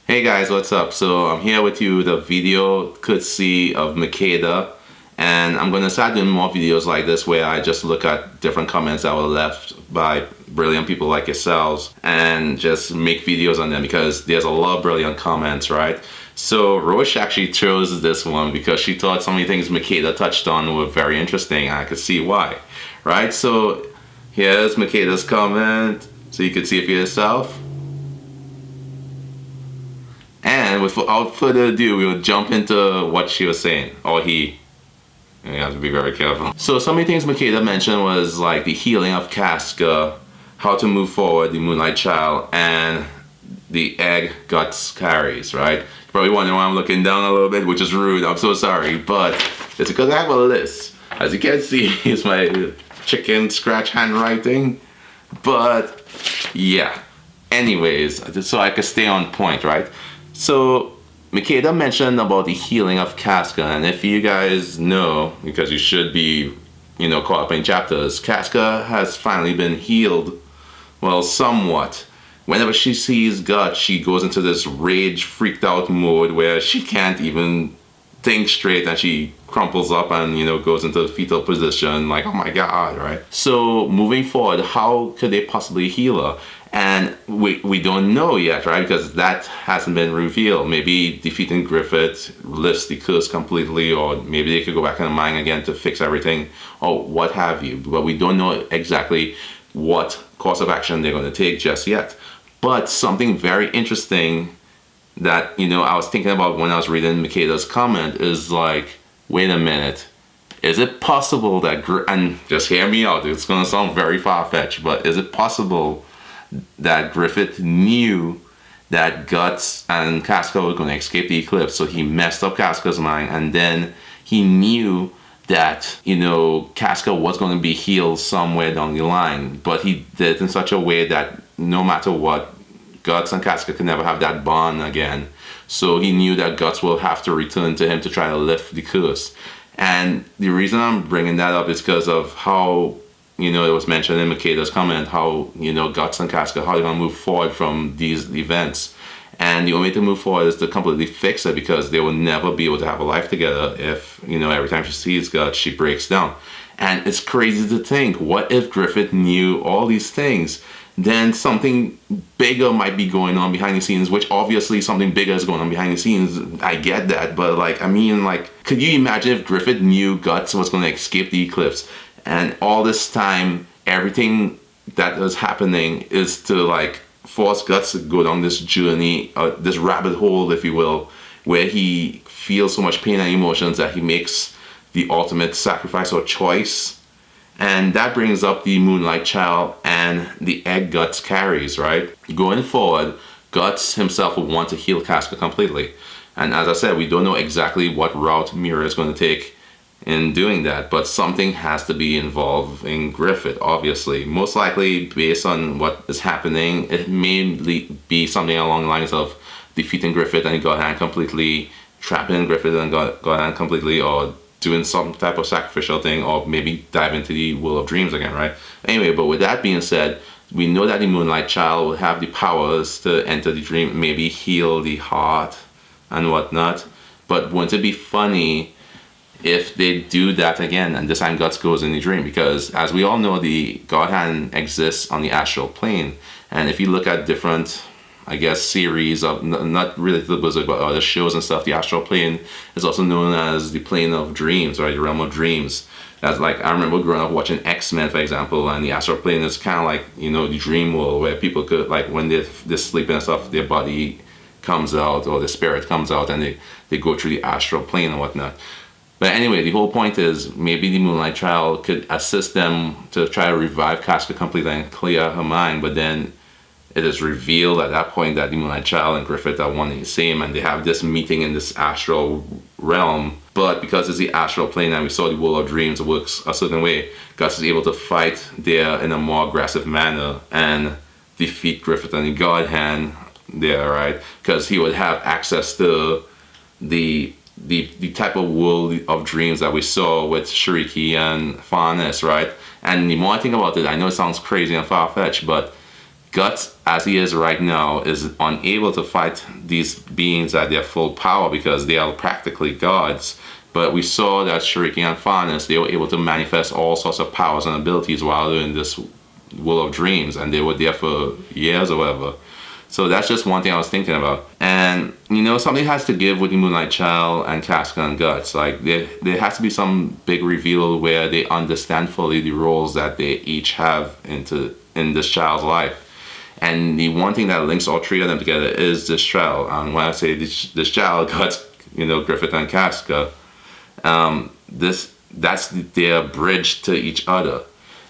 Hey guys, what's up? So I'm here with you with a video courtesy of Makeda, and I'm gonna start doing more videos like this where I just look at different comments that were left by brilliant people like yourselves and just make videos on them because there's a lot of brilliant comments, right? So Roche actually chose this one because she thought some of the things Makeda touched on were very interesting, and I could see why, right? So here's Makeda's comment, so you can see it for yourself. And without further ado, we will jump into what she was saying, or he. You have to be very careful. So some of the things Makeda mentioned was like the healing of Casca, how to move forward, the Moonlight Child, and the egg guts carries, right? You're probably wondering why I'm looking down a little bit, which is rude, I'm so sorry, but it's because I have a list. As you can see, it's my chicken scratch handwriting, but yeah. Anyways, just so I could stay on point, right? So Makeda mentioned about the healing of Casca, and if you guys know, because you should be, caught up in chapters, Casca has finally been healed, well, somewhat. Whenever she sees Guts, she goes into this rage, freaked out mode where she can't even think straight, and she crumples up and goes into the fetal position, like, oh my god, right? So moving forward, how could they possibly heal her? And we don't know yet, right? Because that hasn't been revealed. Maybe defeating Griffith lifts the curse completely, or maybe they could go back in the mine again to fix everything, or what have you. But we don't know exactly what course of action they're going to take just yet. But something very interesting that, I was thinking about when I was reading Makeda's comment is like, wait a minute. Is it possible that, and just hear me out, it's going to sound very far-fetched, but is it possible that Griffith knew that Guts and Casca were going to escape the eclipse, so he messed up Casca's mind, and then he knew that, Casca was going to be healed somewhere down the line, but he did it in such a way that no matter what, Guts and Casca could never have that bond again. So he knew that Guts will have to return to him to try to lift the curse. And the reason I'm bringing that up is because of how, it was mentioned in Makeda's comment, how, Guts and Casca, how they're going to move forward from these events. And the only way to move forward is to completely fix it, because they will never be able to have a life together if, every time she sees Guts, she breaks down. And it's crazy to think, what if Griffith knew all these things? Then something bigger might be going on behind the scenes, which obviously something bigger is going on behind the scenes. I get that, but could you imagine if Griffith knew Guts was going to escape the eclipse? And all this time, everything that was happening is to force Guts to go down this journey, this rabbit hole, if you will, where he feels so much pain and emotions that he makes the ultimate sacrifice or choice. And that brings up the Moonlight Child and the egg Guts carries, right? Going forward, Guts himself will want to heal Casca completely. And as I said, we don't know exactly what route Mira is going to take in doing that, but something has to be involved in Griffith, obviously. Most likely, based on what is happening, it may be something along the lines of defeating Griffith and God Hand completely, trapping Griffith and God Hand completely, or doing some type of sacrificial thing, or maybe dive into the world of dreams again, right? Anyway, but with that being said, we know that the Moonlight Child will have the powers to enter the dream, maybe heal the heart and whatnot. But wouldn't it be funny if they do that again, and this time Guts goes in the dream? Because as we all know, the God Hand exists on the astral plane, and if you look at different, series of, not really the Berserk, but other shows and stuff, the astral plane is also known as the plane of dreams, right? The realm of dreams. That's I remember growing up watching X-Men, for example, and the astral plane is kind of like, the dream world where people could, when they're sleeping and stuff, their body comes out, or the spirit comes out, and they go through the astral plane and whatnot. But anyway, the whole point is maybe the Moonlight Child could assist them to try to revive Casca completely and clear her mind, but then it is revealed at that point that the Moonlight Child and Griffith are one and the same, and they have this meeting in this astral realm. But because it's the astral plane and we saw the world of dreams works a certain way, Guts is able to fight there in a more aggressive manner and defeat Griffith and the God Hand there, right? Because he would have access to the type of world of dreams that we saw with Shariki and Farnes, right? And the more I think about it, I know it sounds crazy and far-fetched, but Guts, as he is right now, is unable to fight these beings at their full power because they are practically gods. But we saw that Shiriki and Farnes, they were able to manifest all sorts of powers and abilities while they're in this world of dreams, and they were there for years or whatever. So that's just one thing I was thinking about. And, you know, something has to give with the Moonlight Child and Casca and Guts. Like, there has to be some big reveal where they understand fully the roles that they each have in this child's life. And the one thing that links all three of them together is this child. And when I say this child, Guts, you know, Griffith and Casca, that's their bridge to each other.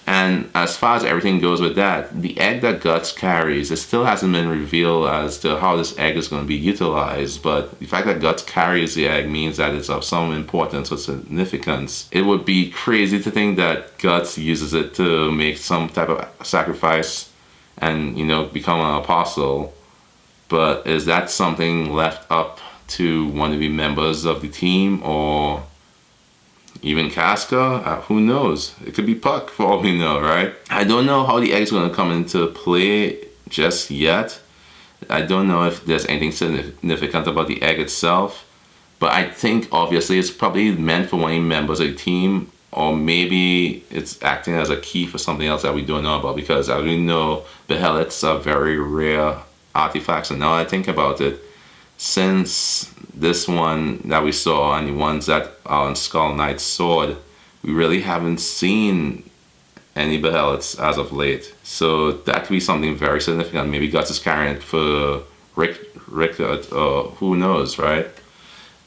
And as far as everything goes with that, the egg that Guts carries, it still hasn't been revealed as to how this egg is going to be utilized. But the fact that Guts carries the egg means that it's of some importance or significance. It would be crazy to think that Guts uses it to make some type of sacrifice and, you know, become an apostle. But is that something left up to one of the members of the team, or even Casca? Who knows? It could be Puck for all we know, right? I don't know how the egg's going to come into play just yet. I don't know if there's anything significant about the egg itself, but I think obviously it's probably meant for one of the members of the team, or maybe it's acting as a key for something else that we don't know about, because as we know, behelots are very rare artifacts. And now I think about it, since this one that we saw and the ones that are on Skull Knight's sword, we really haven't seen any behelots as of late. So that could be something very significant. Maybe Guts is carrying it for Rickard, or who knows, right?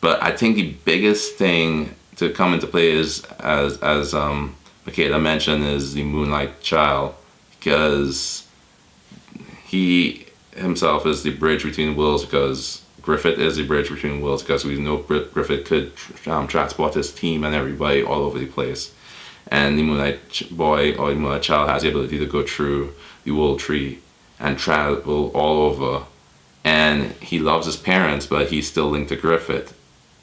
But I think the biggest thing to come into play is, as Michaela mentioned, is the Moonlight Child, because he himself is the bridge between worlds, because Griffith is the bridge between worlds, because we know Griffith could transport his team and everybody all over the place. And the Moonlight Boy, or the Moonlight Child, has the ability to go through the world tree and travel all over. And he loves his parents, but he's still linked to Griffith.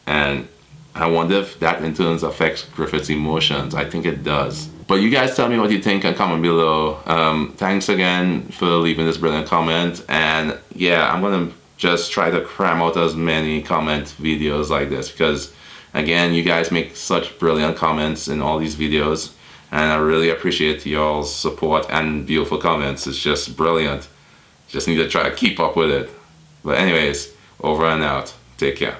And I wonder if that in turn affects Griffith's emotions. I think it does. But you guys tell me what you think and comment below. Thanks again for leaving this brilliant comment. And yeah, I'm going to just try to cram out as many comment videos like this, because again, you guys make such brilliant comments in all these videos, and I really appreciate y'all's support and beautiful comments. It's just brilliant. Just need to try to keep up with it. But anyways, over and out. Take care.